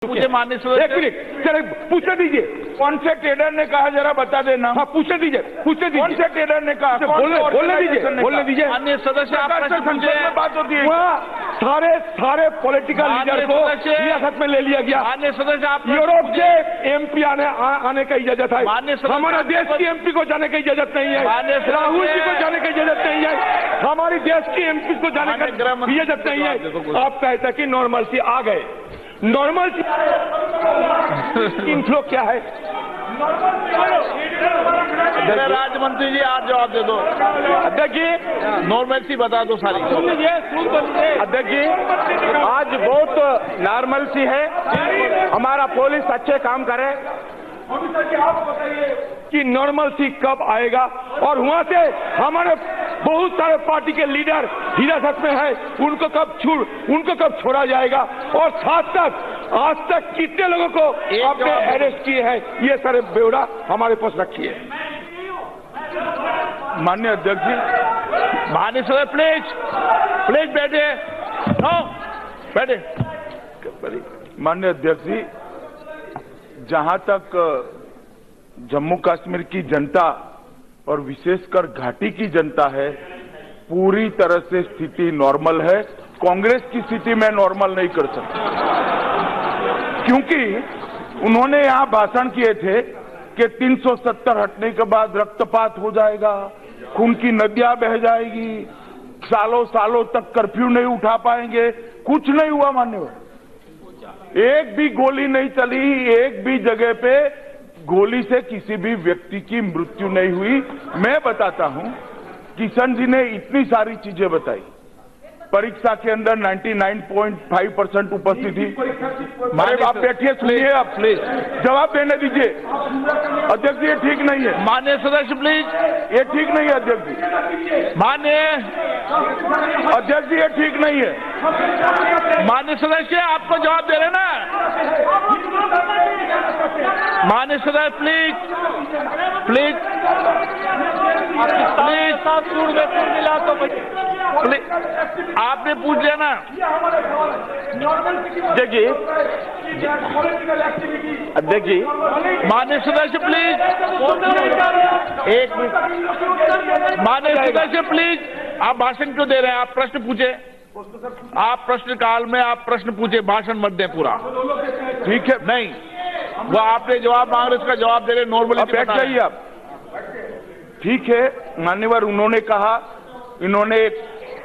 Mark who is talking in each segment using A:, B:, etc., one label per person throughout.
A: मुझे माननीय सदस्य
B: एक मिनट चले पूछने दीजिए।
C: कौन से ट्रेडर ने कहा जरा बता देना।
B: हाँ पूछने दीजिए
C: कौन से ट्रेडर ने कहा?
B: बोलने दीजिए।
A: माननीय सदस्य आप प्रश्न
C: संसद
A: पूछे।
C: में बात होती है।
B: वहाँ सारे पॉलिटिकल लीडर को हिरासत में ले लिया गया।
A: माननीय सदस्य आप प्रश्न
B: यूरोप
A: पूछे।
B: से एमपी आने का इजाजत है।
A: माननीय सदस्य
B: हमारे देश की एमपी को जाने की इजाजत नहीं है।
A: माननीय सदस्य
B: राहुल जी को जाने की इजाजत नहीं है। हमारी देश की एमपी को जाने की इजाजत नहीं है। आप कहते हैं कि नॉर्मल सी आ गए। नॉर्मल इनफ्लो क्या है?
A: राज्य मंत्री जी आप जवाब दे दो।
B: अध्यक्ष जी
A: नॉर्मल बता दो सारी।
B: अध्यक्ष जी आज बहुत नॉर्मल सी है। हमारा पुलिस अच्छे काम करे कि नॉर्मल सी कब आएगा और वहां से हमारे बहुत सारे पार्टी के लीडर हिरासत में है। उनको कब छोड़ा जाएगा और साथ तक आज तक कितने लोगों को आपने अरेस्ट किए हैं ये सारे ब्यौरा हमारे पास रखिए।
C: माननीय अध्यक्ष जी,
A: माननीय सदस्य प्लीज बैठे। बैठे।
C: माननीय अध्यक्ष जी, जहां तक जम्मू कश्मीर की जनता और विशेषकर घाटी की जनता है, पूरी तरह से स्थिति नॉर्मल है। कांग्रेस की स्थिति में नॉर्मल नहीं कर सकती, क्योंकि उन्होंने यहां भाषण किए थे कि 370 हटने के बाद रक्तपात हो जाएगा, खून की नदियां बह जाएगी, सालों सालों तक कर्फ्यू नहीं उठा पाएंगे। कुछ नहीं हुआ मान्यवर, एक भी गोली नहीं चली, एक भी जगह पे गोली से किसी भी व्यक्ति की मृत्यु नहीं हुई। मैं बताता हूं, किशन जी ने इतनी सारी चीजें बताई। परीक्षा के अंदर 99.5% उपस्थिति। अरे आप बैठिए, सुनिए, आप प्लीज जवाब देने दीजिए। अध्यक्ष जी ये ठीक नहीं है।
A: माननीय सदस्य प्लीज।
C: ये ठीक नहीं है अध्यक्ष जी।
A: माननीय
C: अध्यक्ष जी ये ठीक नहीं है।
A: माननीय सदस्य आपको जवाब दे रहे ना। माननीय सदस्य प्लीज मिला तो आपने पूछ लिया ना।
B: अध्यक्ष जी
A: माननीय सदस्य प्लीज एक मिनट। माननीय सदस्य प्लीज आप भाषण क्यों दे रहे हैं? आप प्रश्न पूछे। आप प्रश्न काल में आप प्रश्न पूछे, भाषण मत दें पूरा।
C: ठीक है,
A: नहीं वो आपने जवाब मांग रहे उसका जवाब दे रहे। नॉर्मली
C: बैठ जाइए आप। ठीक है मान्यवर, उन्होंने कहा, इन्होंने एक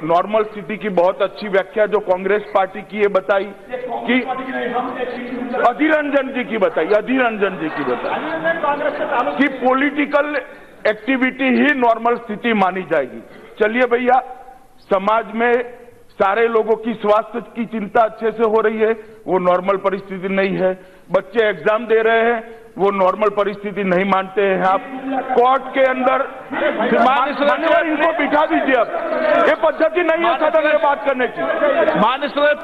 C: नॉर्मल स्थिति की बहुत अच्छी व्याख्या जो कांग्रेस पार्टी की ये बताई कि अधीर रंजन जी की बताई कि पॉलिटिकल एक्टिविटी ही नॉर्मल स्थिति मानी जाएगी। चलिए भैया, समाज में सारे लोगों की स्वास्थ्य की चिंता अच्छे से हो रही है, वो नॉर्मल परिस्थिति नहीं है। बच्चे एग्जाम दे रहे हैं, वो नॉर्मल परिस्थिति नहीं मानते हैं। आप कोर्ट के अंदर इनको बिठा दीजिए। अब ये पद्धति नहीं है सदन में बात करने की।
A: माननीय सदस्य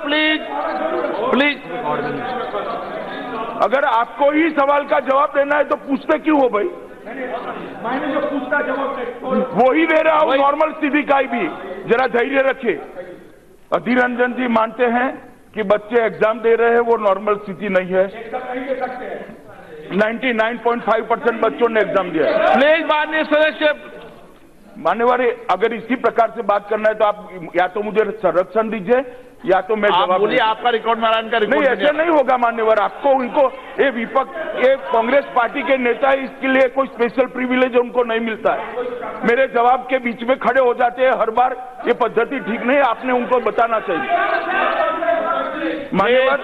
A: प्लीज।
C: अगर आपको ही सवाल का जवाब देना है तो पूछते क्यों हो भाई?
B: मैंने जो पूछता जवाब
C: वो ही दे रहा हूं। नॉर्मल स्थिति का ही भी जरा धैर्य रखे। अधीर रंजन जी मानते हैं कि बच्चे एग्जाम दे रहे हैं, वो नॉर्मल स्थिति नहीं है। 99.5% बच्चों ने एग्जाम दिया।
A: प्लीज माननीय सदस्य।
C: मान्यवर, अगर इसी प्रकार से बात करना है तो आप या तो मुझे संरक्षण दीजिए या तो मैं जवाब
A: बोलिए। आपका रिकॉर्ड में इनका रिकॉर्ड
C: नहीं, ऐसे नहीं होगा मान्यवर। आपको उनको ये विपक्ष, ये कांग्रेस पार्टी के नेता है, इसके लिए कोई स्पेशल प्रिविलेज उनको नहीं मिलता है। मेरे जवाब के बीच में खड़े हो जाते हैं हर बार। ये पद्धति ठीक नहीं है, आपने उनको बताना चाहिए। मान्यवर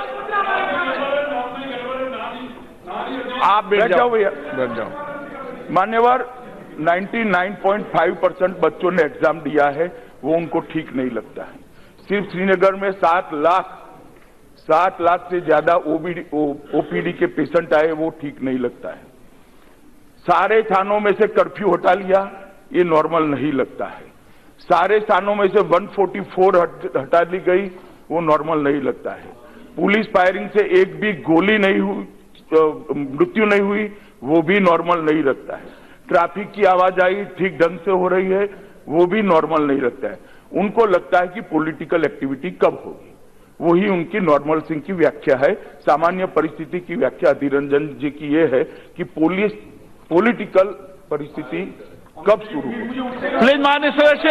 A: आप
C: बैठ जाओ भैया,
A: बैठ जाओ।
C: मान्यवर, 99.5% बच्चों ने एग्जाम दिया है, वो उनको ठीक नहीं लगता है। सिर्फ श्रीनगर में 7 लाख से ज्यादा ओपीडी के पेशेंट आए, वो ठीक नहीं लगता है। सारे थानों में से कर्फ्यू हटा लिया, ये नॉर्मल नहीं लगता है। सारे थानों में से 144 हटा ली गई, वो नॉर्मल नहीं लगता है। पुलिस फायरिंग से एक भी गोली नहीं हुई, मृत्यु नहीं हुई, वो भी नॉर्मल नहीं लगता है। ट्रैफिक की आवाजाही ठीक ढंग से हो रही है, वो भी नॉर्मल नहीं लगता है। उनको लगता है कि पॉलिटिकल एक्टिविटी कब होगी। वही उनकी नॉर्मल सिंह की व्याख्या है। सामान्य परिस्थिति की व्याख्या अधीर रंजन जी की ये है कि पॉलिटिकल परिस्थिति कब शुरू हुई।
A: प्लीज माननीय सदस्य,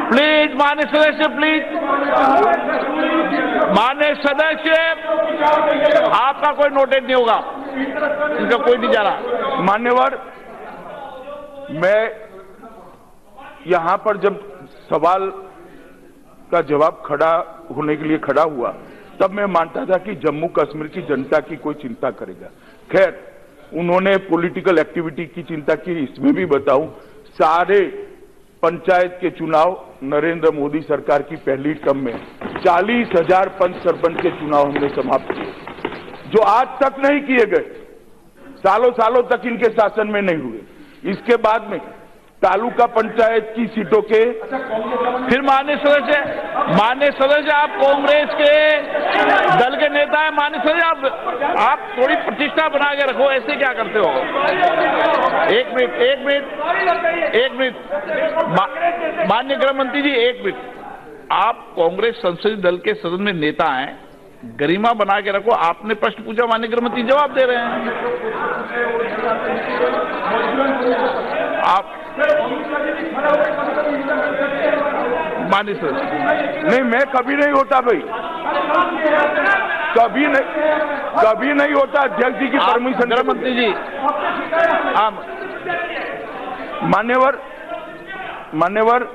A: प्लीज माननीय सदस्य, प्लीज माननीय सदस्य, आपका कोई नोटिस नहीं होगा, इनका कोई नहीं जा रहा।
C: मान्यवर, मैं यहां पर जब सवाल का जवाब खड़ा होने के लिए खड़ा हुआ तब मैं मानता था कि जम्मू कश्मीर की जनता की कोई चिंता करेगा। खैर, उन्होंने पॉलिटिकल एक्टिविटी की चिंता की। इसमें भी बताऊं, सारे पंचायत के चुनाव नरेंद्र मोदी सरकार की पहली टर्म में 40,000 पंच सरपंच के चुनाव हमने समाप्त किए, जो आज तक नहीं किए गए, सालों सालों तक इनके शासन में नहीं हुए। इसके बाद में तालुका पंचायत की सीटों के
A: फिर माननीय सदस्य आप कांग्रेस के दल के नेता हैं। माननीय सदस्य आप थोड़ी प्रतिष्ठा बना के रखो, ऐसे क्या करते हो? एक मिनट माननीय गृह मंत्री जी, एक मिनट। आप कांग्रेस संसदीय दल के सदन में नेता हैं, गरिमा बना के रखो। आपने प्रश्न पूछा, माननीय गृह मंत्री जवाब दे रहे हैं। आप माननीय सदस्य।
C: नहीं, मैं कभी नहीं होता भाई, कभी नहीं होता। अध्यक्ष जी की परमिशन।
A: गृह मंत्री जी,
C: मान्यवर,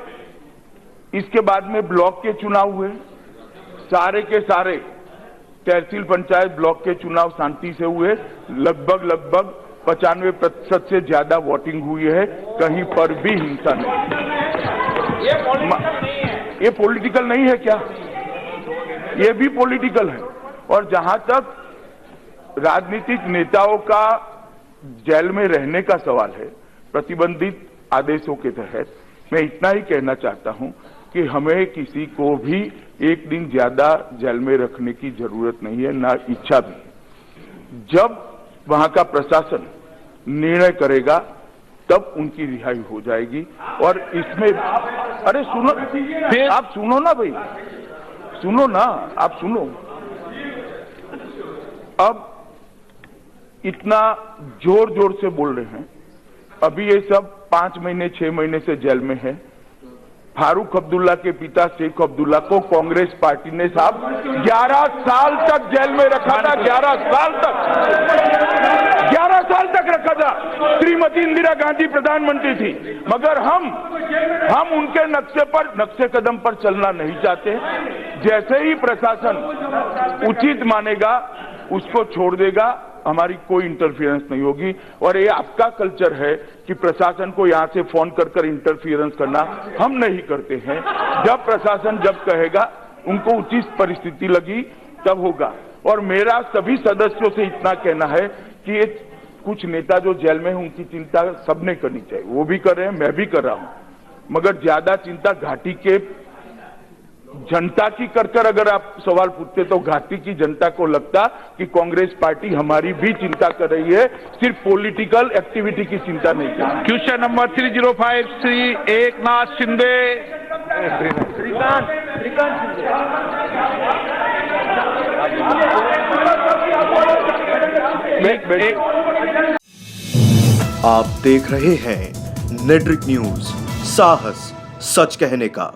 C: इसके बाद में ब्लॉक के चुनाव हुए। सारे के सारे तहसील पंचायत ब्लॉक के चुनाव शांति से हुए। लगभग 95% से ज्यादा वोटिंग हुई है, कहीं पर भी हिंसा नहीं। ये पॉलिटिकल नहीं है क्या? ये भी पॉलिटिकल है। और जहां तक राजनीतिक नेताओं का जेल में रहने का सवाल है, प्रतिबंधित आदेशों के तहत, मैं इतना ही कहना चाहता हूं कि हमें किसी को भी एक दिन ज्यादा जेल में रखने की जरूरत नहीं है, ना इच्छा भी। जब वहां का प्रशासन निर्णय करेगा तब उनकी रिहाई हो जाएगी। और इसमें अरे सुनो, आप सुनो ना भाई, सुनो ना, आप सुनो। अब इतना जोर जोर से बोल रहे हैं, अभी ये सब 5 महीने 6 महीने से जेल में है। फारूक अब्दुल्ला के पिता शेख अब्दुल्ला को कांग्रेस पार्टी ने साहब 11 साल तक जेल में रखा था। 11 साल तक रखा था। श्रीमती इंदिरा गांधी प्रधानमंत्री थी, मगर हम उनके नक्शे कदम पर चलना नहीं चाहते। जैसे ही प्रशासन उचित मानेगा उसको छोड़ देगा, हमारी कोई इंटरफियरेंस नहीं होगी। और ये आपका कल्चर है कि प्रशासन को यहां से फोन कर इंटरफियरेंस करना, हम नहीं करते हैं। जब प्रशासन जब कहेगा, उनको उचित परिस्थिति लगी तब होगा। और मेरा सभी सदस्यों से इतना कहना है कि ये कुछ नेता जो जेल में हैं उनकी चिंता सबने करनी चाहिए, वो भी कर रहे हैं, मैं भी कर रहा हूं। मगर ज्यादा चिंता घाटी के जनता की कर अगर आप सवाल पूछते तो घाटी की जनता को लगता कि कांग्रेस पार्टी हमारी भी चिंता कर रही है, सिर्फ पॉलिटिकल एक्टिविटी की चिंता नहीं कर रही।
A: Question number 305 Shri Eknath Shinde.
D: आप देख रहे हैं नेट्रिक न्यूज, साहस सच कहने का।